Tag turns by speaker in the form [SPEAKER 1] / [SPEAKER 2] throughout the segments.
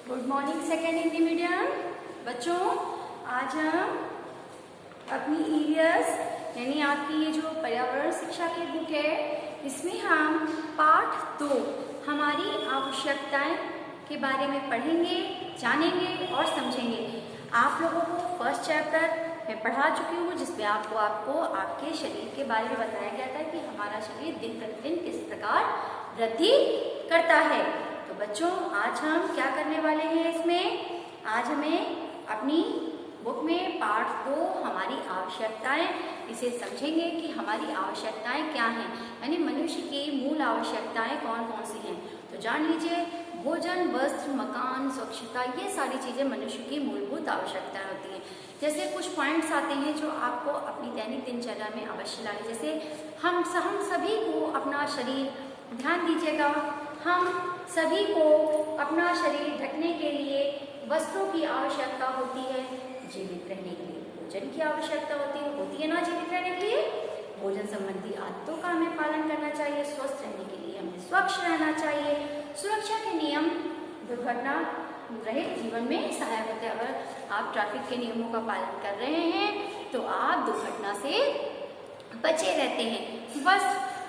[SPEAKER 1] Good morning second Hindi medium बच्चों। आज हम अपनी ईवीएस यानी आपकी ये जो पर्यावरण शिक्षा की बुक है इसमें हम पाठ 2 हमारी आवश्यकताएं के बारे में पढ़ेंगे, जानेंगे और समझेंगे। आप लोगों को फर्स्ट चैप्टर मैं पढ़ा चुकी हूँ जिसमें आपको आपके शरीर के बारे में बताया गया था कि हमारा शरीर दिन प्रतिदिन किस प्रकार वृद्धि करता है। तो बच्चों आज हम क्या करने वाले हैं इसमें, आज हमें अपनी बुक में पाठ 2 हमारी आवश्यकताएं इसे समझेंगे कि हमारी आवश्यकताएं क्या हैं, यानी मनुष्य की मूल आवश्यकताएं कौन कौन सी हैं। तो जान लीजिए, भोजन, वस्त्र, मकान, स्वच्छता, ये सारी चीज़ें मनुष्य की मूलभूत आवश्यकताएं होती हैं। जैसे कुछ पॉइंट्स आते हैं जो आपको अपनी दैनिक दिनचर्या में अवश्य लाने, जैसे हम सभी को अपना शरीर, ध्यान दीजिएगा, हम सभी को अपना शरीर ढकने के लिए वस्त्रों की आवश्यकता होती है। जीवित रहने के लिए भोजन की आवश्यकता होती है ना। जीवित रहने के लिए भोजन संबंधी आदतों का हमें पालन करना चाहिए। स्वस्थ रहने के लिए हमें स्वच्छ रहना चाहिए। सुरक्षा के नियम दुर्घटना रहित जीवन में सहायक होते हैं। अगर आप ट्रैफिक के नियमों का पालन कर रहे हैं तो आप दुर्घटना से बचे रहते हैं।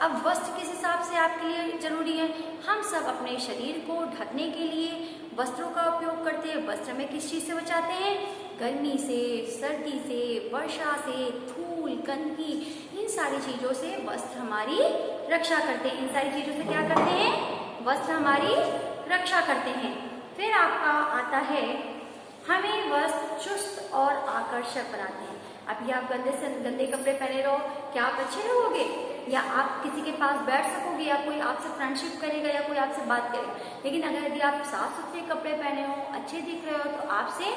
[SPEAKER 1] अब वस्त्र किस हिसाब से आपके लिए जरूरी है। हम सब अपने शरीर को ढकने के लिए वस्त्रों का उपयोग करते हैं। वस्त्र में किस चीज़ से बचाते हैं? गर्मी से, सर्दी से, वर्षा से, धूल, गंदगी, इन सारी चीज़ों से वस्त्र हमारी रक्षा करते हैं। इन सारी चीज़ों से क्या करते हैं? वस्त्र हमारी रक्षा करते हैं। फिर आपका आता है, हमें वस्त्र चुस्त और आकर्षक बनाते हैं। अभी आप गंदे कपड़े पहने रहो, क्या आप अच्छे रहोगे? या आप किसी के पास बैठ सकोगे, या कोई आपसे फ्रेंडशिप करेगा, या कोई आपसे बात करेगा। लेकिन अगर यदि आप साफ सुथरे कपड़े पहने हो, अच्छे दिख रहे हो, तो आपसे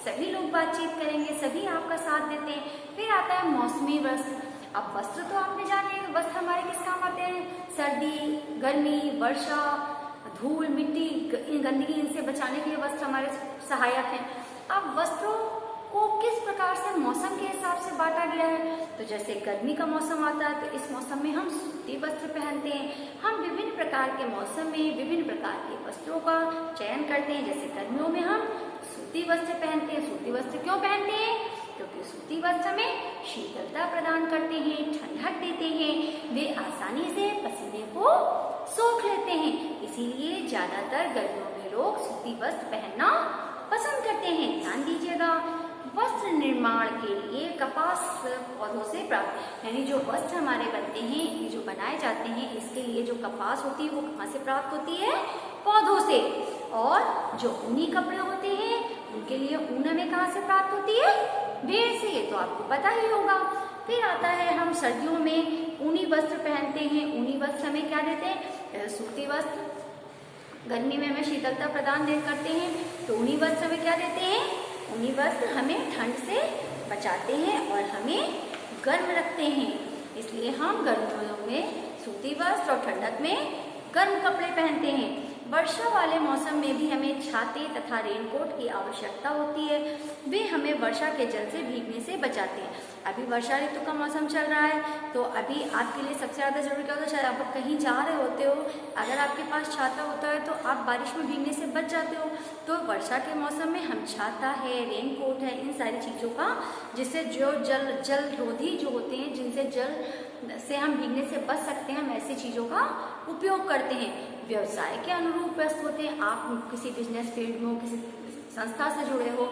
[SPEAKER 1] सभी लोग बातचीत करेंगे, सभी आपका साथ देते हैं। फिर आता है मौसमी वस्त्र। अब वस्त्र तो आपने जाने, वस्त्र हमारे किस काम आते हैं? सर्दी, गर्मी, वर्षा, धूल, मिट्टी, गंदगी, इनसे बचाने के लिए वस्त्र हमारे सहायक हैं। अब वस्त्रों को किस प्रकार से मौसम के हिसाब से बांटा गया है, तो जैसे गर्मी का मौसम आता है तो इस मौसम में हम सूती वस्त्र पहनते हैं। हम विभिन्न प्रकार के मौसम में विभिन्न प्रकार के वस्त्रों का चयन करते हैं। जैसे गर्मियों में हम सूती वस्त्र पहनते हैं। सूती वस्त्र क्यों पहनते हैं? क्योंकि सूती वस्त्र में शीतलता प्रदान करते हैं, ठंडक देते हैं, वे आसानी से पसीने को सोख लेते हैं। इसीलिए ज्यादातर गर्मियों में लोग सूती वस्त्र पहनना पसंद करते हैं। ध्यान दीजिएगा, वस्त्र निर्माण के लिए कपास पौधों से प्राप्त, यानी जो वस्त्र हमारे बनते हैं, ये जो बनाए जाते हैं, इसके लिए जो कपास होती है वो कहाँ से प्राप्त होती है? पौधों से। और जो ऊनी कपड़े होते हैं उनके लिए ऊन हमें कहाँ से प्राप्त होती है? भेड़ से। ये तो आपको पता ही होगा। फिर आता है, हम सर्दियों में ऊनी वस्त्र पहनते हैं। ऊनी वस्त्र हमें क्या देते हैं? सूती वस्त्र गर्मी में हमें शीतलता प्रदान करते हैं, तो ऊनी वस्त्र हमें क्या देते हैं? ऊनी वस्त्र हमें ठंड से बचाते हैं और हमें गर्म रखते हैं। इसलिए हम गर्मियों में सूती वस्त्र और ठंडक में गर्म कपड़े पहनते हैं। वर्षा वाले मौसम में भी हमें छाते तथा रेनकोट की आवश्यकता होती है। वे हमें वर्षा के जल से भीगने से बचाते हैं। अभी वर्षा ऋतु का मौसम चल रहा है, तो अभी आपके लिए सबसे ज़्यादा जरूरी क्या होता है? शायद आप कहीं जा रहे होते हो, अगर आपके पास छाता होता है तो आप बारिश में भीगने से बच जाते हो। तो वर्षा के मौसम में हम छाता है, रेनकोट है, इन सारी चीज़ों का, जिससे जो जल रोधी जो होते हैं, जिनसे जल से हम भीगने से बच सकते हैं, हम ऐसी चीज़ों का उपयोग करते हैं। व्यवसाय के अनुरूप वस्त्र होते हैं। आप किसी बिजनेस फील्ड में हो, किसी संस्था से जुड़े हो,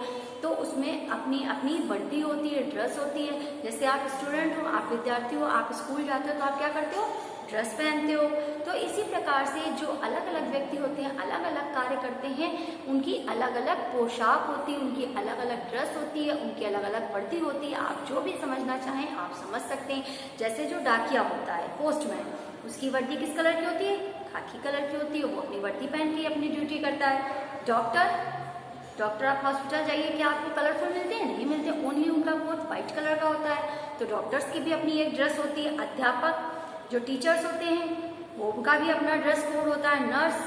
[SPEAKER 1] तो उसमें अपनी अपनी वर्दी होती है, ड्रेस होती है। जैसे आप स्टूडेंट हो, आप विद्यार्थी हो, आप स्कूल जाते हो, तो आप क्या करते हो? ड्रेस पहनते हो। तो इसी प्रकार से जो अलग अलग व्यक्ति होते हैं, अलग अलग कार्य करते हैं, उनकी अलग अलग पोशाक होती है, उनकी अलग अलग ड्रेस होती है, उनकी अलग अलग वर्दी होती है। आप जो भी समझना चाहें आप समझ सकते हैं। जैसे जो डाकिया होता है, पोस्टमैन, उसकी वर्दी किस कलर की होती है? खाकी कलर की होती है। वो अपनी वर्दी पहन के अपनी ड्यूटी करता है। डॉक्टर आप हॉस्पिटल जाइए, क्या आपको कलरफुल मिलते हैं? नहीं मिलते, ओनली उनका कोट व्हाइट कलर का होता है। तो डॉक्टर्स की भी अपनी एक ड्रेस होती है। अध्यापक जो टीचर्स होते हैं वो उनका भी अपना ड्रेस कोड होता है। नर्स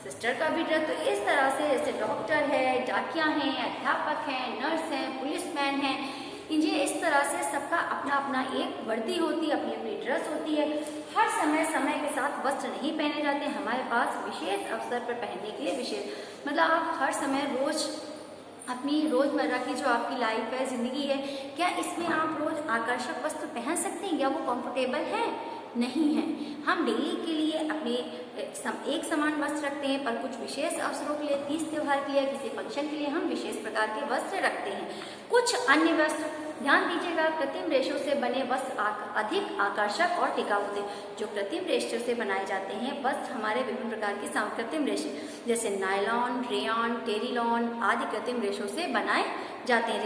[SPEAKER 1] सिस्टर का भी ड्रेस। तो इस तरह से जैसे डॉक्टर है, डाकिया हैं, अध्यापक हैं, नर्स हैं, पुलिसमैन हैं, ये इस तरह से सबका अपना अपना एक वर्दी होती है, अपनी अपनी ड्रेस होती है। हर समय समय के साथ वस्त्र नहीं पहने जाते, हमारे पास विशेष अवसर पर पहनने के लिए विशेष, मतलब आप हर समय रोज अपनी रोजमर्रा की जो आपकी लाइफ है, जिंदगी है, क्या इसमें आप रोज आकर्षक वस्त्र पहन सकते हैं? क्या वो कंफर्टेबल है? नहीं है। हम डेली के लिए अपने एक समान वस्त्र रखते हैं, पर कुछ विशेष अवसरों के लिए, तीज त्योहार के लिए, किसी फंक्शन के लिए हम विशेष प्रकार के वस्त्र रखते हैं। कुछ अन्य वस्त्र, ध्यान दीजिएगा, कृत्रिम रेशों से बने वस्त्र अधिक आकर्षक और टिकाऊ होते हैं। जो कृत्रिम रेशों से बनाए जाते हैं वस्त्र हमारे विभिन्न प्रकार के कृत्रिम रेशे जैसे नायलॉन, रेयॉन, टेरिलॉन आदि कृत्रिम रेशों से बनाए जाते हैं।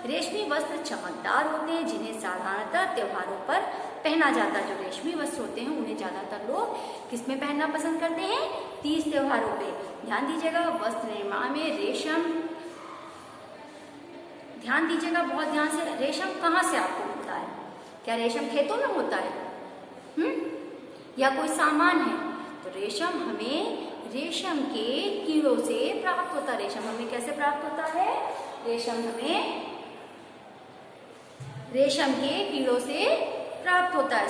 [SPEAKER 1] रेशमी वस्त्र चमकदार होते हैं, जिन्हें साधारणतः त्योहारों पर पहना जाता है। जो रेशमी वस्त्र होते हैं उन्हें ज्यादातर लोग किसमें पहनना पसंद करते हैं? तीज त्योहारों पे। ध्यान दीजिएगा, वस्त्र निर्माण में रेशम, ध्यान दीजिएगा बहुत ध्यान से, रेशम कहाँ से आपको मिलता है? क्या रेशम खेतों में होता है? या कोई सामान है? तो रेशम हमें रेशम के कीड़ों से प्राप्त होता है। रेशम हमें कैसे प्राप्त होता है? रेशम हमें रेशम के कीड़ों से प्राप्त होता है।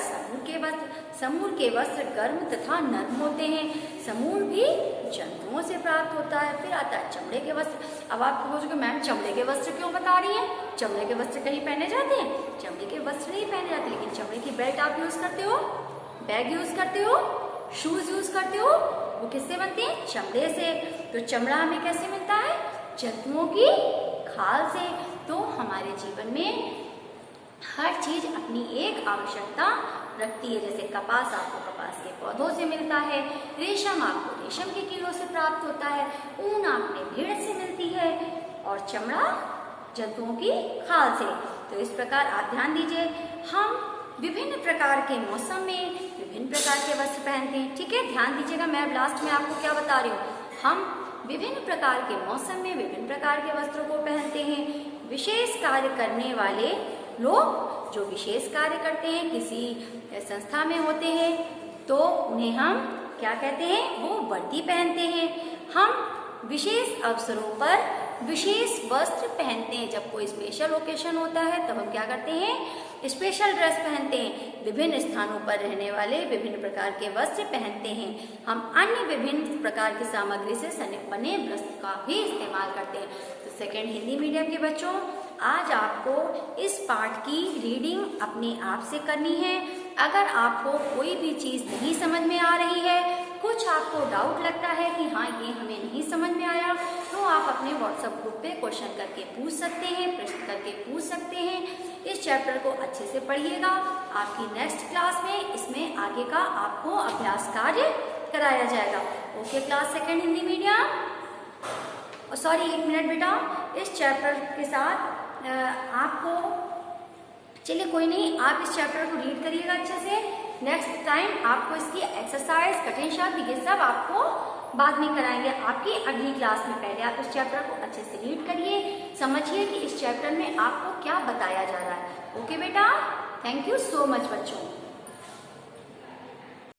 [SPEAKER 1] समूर के वस्त्र गर्म तथा नर्म होते हैं। समूर भी जंतुओं से प्राप्त होता है। फिर आता है चमड़े के वस्त्र। अब आप पूछोगे मैम चमड़े के वस्त्र क्यों बता रही हैं? चमड़े के वस्त्र कहीं पहने जाते हैं? चमड़े के वस्त्र नहीं पहने जाते, लेकिन चमड़े की बेल्ट आप यूज करते हो, बैग यूज करते हो, शूज यूज करते हो, वो किससे बनते हैं? चमड़े से। तो चमड़ा हमें कैसे मिलता है? जंतुओं की खाल से। तो हमारे जीवन में हर चीज अपनी एक आवश्यकता रखती है। जैसे कपास आपको कपास के पौधों से मिलता है, रेशम आपको रेशम के कीड़ों से प्राप्त होता है, ऊन आपने भेड़ से मिलती है और चमड़ा जंतुओं की खाल से। तो इस प्रकार आप ध्यान दीजिए, हम विभिन्न प्रकार के मौसम में विभिन्न प्रकार के वस्त्र पहनते हैं। ठीक है, ध्यान दीजिएगा, मैं अब लास्ट में आपको क्या बता रही हूँ, हम विभिन्न प्रकार के मौसम में विभिन्न प्रकार के वस्त्रों को पहनते हैं। विशेष कार्य करने वाले लोग जो विशेष कार्य करते हैं, किसी संस्था में होते हैं, तो उन्हें हम क्या कहते हैं? वो वर्दी पहनते हैं। हम विशेष अवसरों पर विशेष वस्त्र पहनते हैं। जब कोई स्पेशल ओकेशन होता है तब हम क्या करते हैं? स्पेशल ड्रेस पहनते हैं। विभिन्न स्थानों पर रहने वाले विभिन्न प्रकार के वस्त्र पहनते हैं। हम अन्य विभिन्न प्रकार की सामग्री से बने वस्त्र का भी इस्तेमाल करते हैं। तो सेकेंड हिंदी मीडियम के बच्चों, आज आपको इस पाठ की रीडिंग अपने आप से करनी है। अगर आपको कोई भी चीज़ नहीं समझ में आ रही है, कुछ आपको डाउट लगता है कि हाँ ये हमें नहीं समझ में आया, तो आप अपने व्हाट्सएप ग्रुप पे क्वेश्चन करके पूछ सकते हैं, प्रश्न करके पूछ सकते हैं। इस चैप्टर को अच्छे से पढ़िएगा। आपकी नेक्स्ट क्लास में इसमें आगे का आपको अभ्यास कार्य कराया जाएगा। Okay class second Hindi medium. Sorry, एक मिनट बेटा, इस चैप्टर के साथ आपको, चलिए कोई नहीं, आप इस चैप्टर को रीड करिएगा अच्छे से। नेक्स्ट टाइम आपको इसकी एक्सरसाइज, कठिन शब्द, ये सब आपको बाद में कराएंगे आपकी अगली क्लास में। पहले आप इस चैप्टर को अच्छे से रीड करिए, समझिए कि इस चैप्टर में आपको क्या बताया जा रहा है। ओके बेटा, थैंक यू सो मच बच्चों।